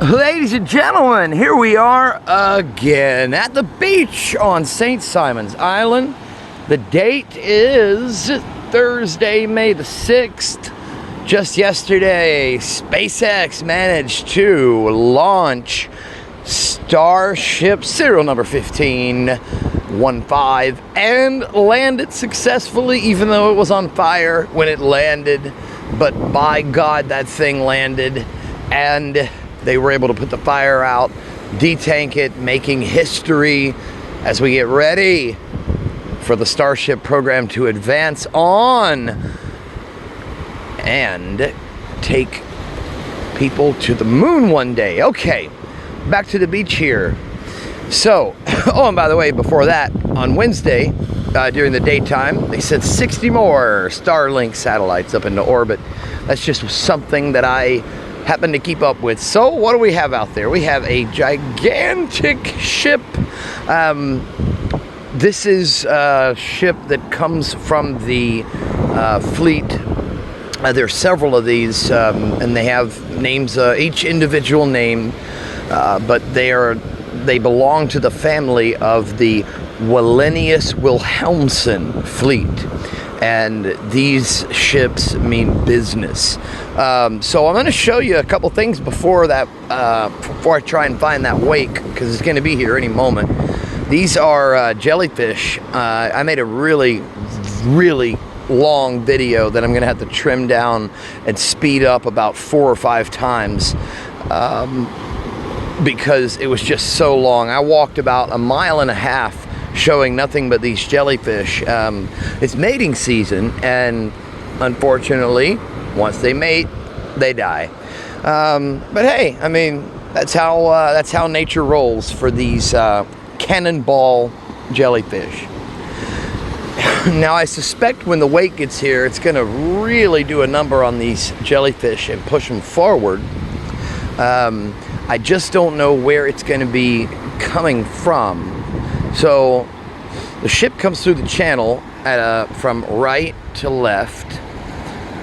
Ladies and gentlemen, here we are again at the beach on St. Simon's Island. The date is Thursday, May the 6th. Just yesterday, SpaceX managed to launch Starship serial number 1515 and landed successfully, even though it was on fire when it landed. But by God, that thing landed, and they were able to put the fire out, detank it, making history as we get ready for the Starship program to advance on and take people to the moon one day. Okay, back to the beach here. So, oh, and by the way, before that, on Wednesday, during the daytime, they sent 60 more Starlink satellites up into orbit. That's just something that I happen to keep up with. So what do we have out there? We have a gigantic ship. This is a ship that comes from the fleet. There's several of these, and they have names, each individual name, but they belong to the family of the Wallenius Wilhelmsen fleet. And these ships mean business. So I'm going to show you a couple things before that, before I try and find that wake, because it's going to be here any moment. These are jellyfish. I made a really long video that I'm going to have to trim down and speed up about 4 or 5 times because it was just so long. I walked about 1.5 miles showing nothing but these jellyfish. It's mating season, and unfortunately, once they mate, they die. But hey, I mean, that's how nature rolls for these cannonball jellyfish. Now, I suspect when the wake gets here, it's going to really do a number on these jellyfish and push them forward. I just don't know where it's going to be coming from. So the ship comes through the channel from right to left.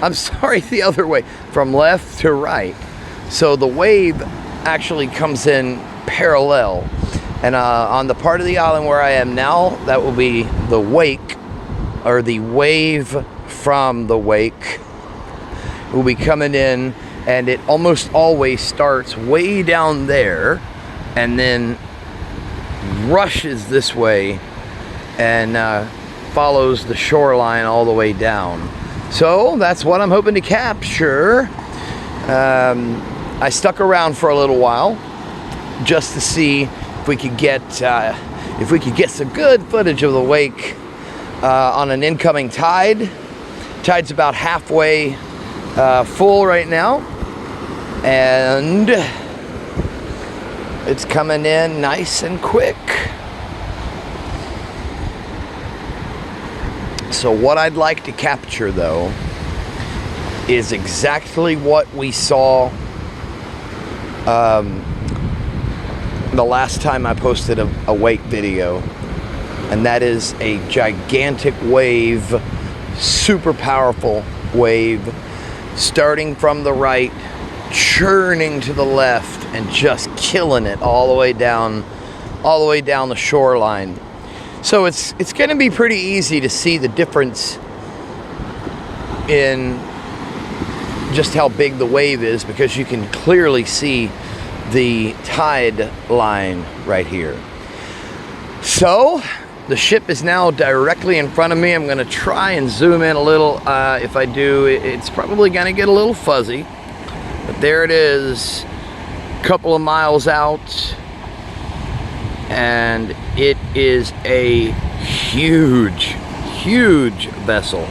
I'm sorry, the other way, from left to right. So the wave actually comes in parallel. And on the part of the island where I am now, that will be the wake, or the wave from the wake will be coming in, and it almost always starts way down there and then rushes this way and follows the shoreline all the way down. So that's what I'm hoping to capture. I stuck around for a little while just to see if we could get some good footage of the wake on an incoming tide. Tide's about halfway full right now, and it's coming in nice and quick. So what I'd like to capture, though, is exactly what we saw the last time I posted a wake video, and that is a gigantic wave, super powerful wave, starting from the right, churning to the left, and just killing it all the way down the shoreline. So it's going to be pretty easy to see the difference in just how big the wave is, because you can clearly see the tide line right here. So the ship is now directly in front of me. I'm going to try and zoom in a little. If I do, it's probably going to get a little fuzzy. But there it is, a couple of miles out. And it is a huge vessel.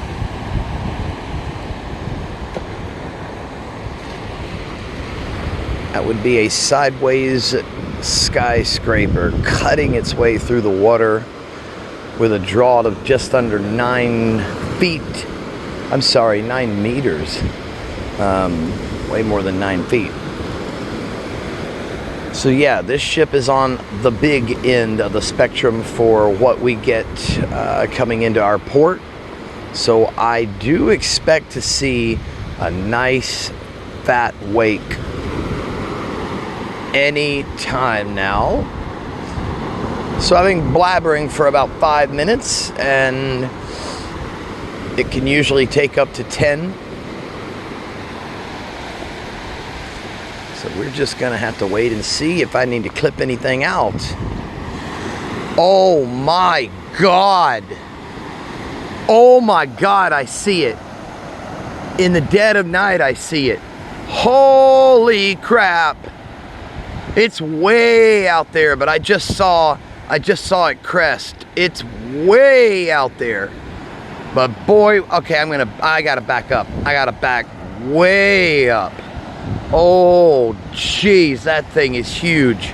That would be a sideways skyscraper cutting its way through the water with a draught of just under 9 feet. I'm sorry, 9 meters. Way more than 9 feet. So yeah, this ship is on the big end of the spectrum for what we get coming into our port. So I do expect to see a nice fat wake any time now. So I've been blabbering for about 5 minutes, and it can usually take up to 10. So we're just gonna have to wait and see if I need to clip anything out. Oh my God. Oh my God, I see it. In the dead of night, I see it. Holy crap. It's way out there, but I just saw it crest. It's way out there. But boy, okay, I gotta back up. I gotta back way up. Oh, geez, that thing is huge.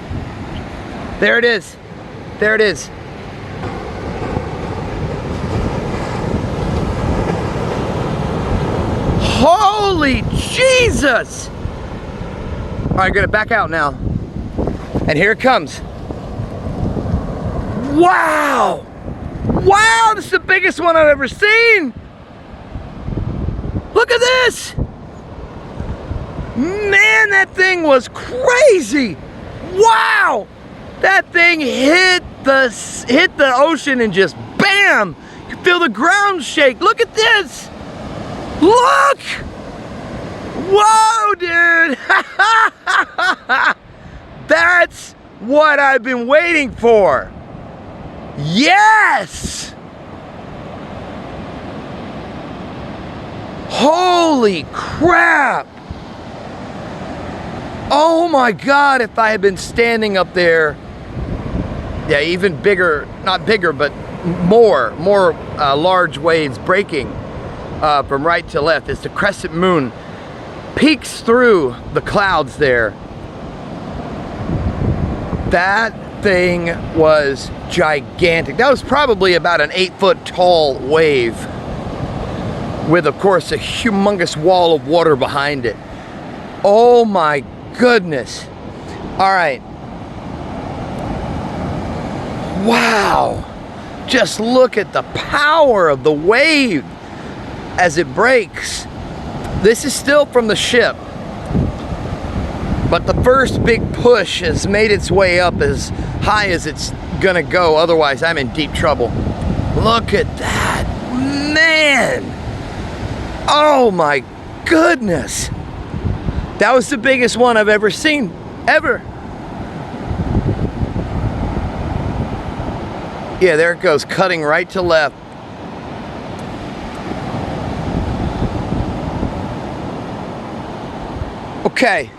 There it is. There it is. Holy Jesus! All right, gonna back out now. And here it comes. Wow! Wow, this is the biggest one I've ever seen! Look at this! Man, that thing was crazy! Wow! That thing hit the ocean and just bam! You can feel the ground shake. Look at this! Look! Whoa, dude! That's what I've been waiting for. Yes! Holy crap! Oh my God, if I had been standing up there, yeah, even bigger, not bigger, but more large waves breaking from right to left as the crescent moon peeks through the clouds there. That thing was gigantic. That was probably about an 8-foot tall wave with, of course, a humongous wall of water behind it. Oh my goodness. All right. Wow. Just look at the power of the wave as it breaks. This is still from the ship, but the first big push has made its way up as high as it's gonna go. Otherwise, I'm in deep trouble. Look at that, man. Oh my goodness. That was the biggest one I've ever seen, ever. Yeah, there it goes, cutting right to left. Okay,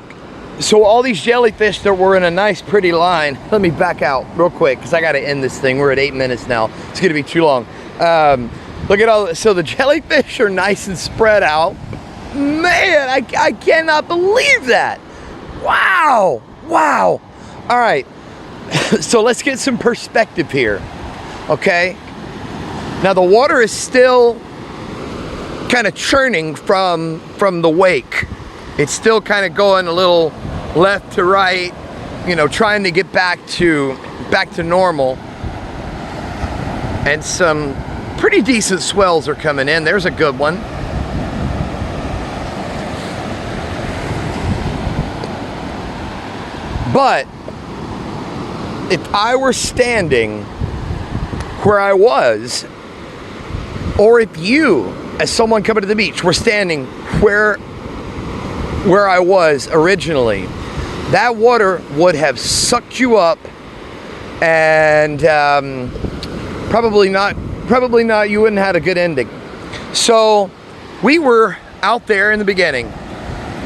so all these jellyfish that were in a nice pretty line, let me back out real quick because I got to end this thing. We're at 8 minutes now. It's going to be too long. Look at all this. So the jellyfish are nice and spread out. Man, I cannot believe that. Wow. Wow. All right. So let's get some perspective here. Okay. Now the water is still kind of churning from the wake. It's still kind of going a little left to right, you know, trying to get back to normal. And some pretty decent swells are coming in. There's a good one. But if I were standing where I was, or if you, as someone coming to the beach, were standing where I was originally, that water would have sucked you up, and probably not, you wouldn't have had a good ending. So we were out there in the beginning.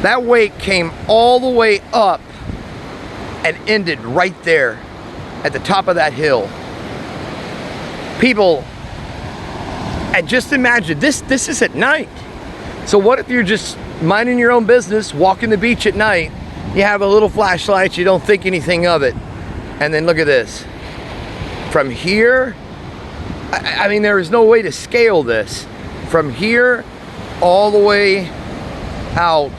That wake came all the way up and ended right there at the top of that hill. People, and just imagine, this is at night. So what if you're just minding your own business, walking the beach at night, you have a little flashlight, you don't think anything of it, and then look at this. From here, I mean, there is no way to scale this. From here all the way out,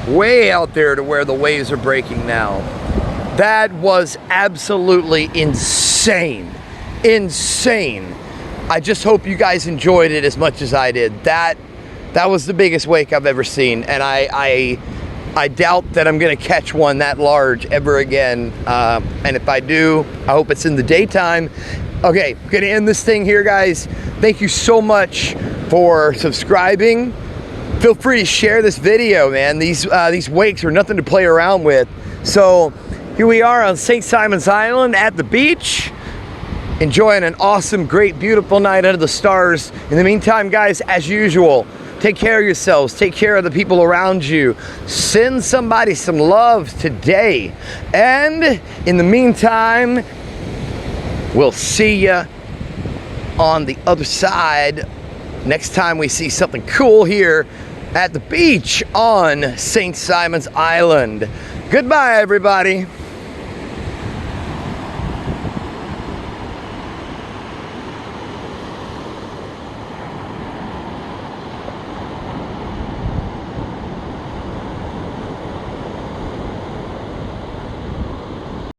way out there to where the waves are breaking now. That was absolutely insane. Insane. I just hope you guys enjoyed it as much as I did. That was the biggest wake I've ever seen, and I I doubt that I'm gonna catch one that large ever again. And if I do, I hope it's in the daytime. Okay, I'm gonna end this thing here, guys. Thank you so much for subscribing. Feel free to share this video, man. These wakes are nothing to play around with. So here we are on St. Simon's Island at the beach, enjoying an awesome, great, beautiful night under the stars. In the meantime, guys, as usual, take care of yourselves. Take care of the people around you. Send somebody some love today. And in the meantime, we'll see you on the other side next time we see something cool here at the beach on St. Simon's Island. Goodbye, everybody.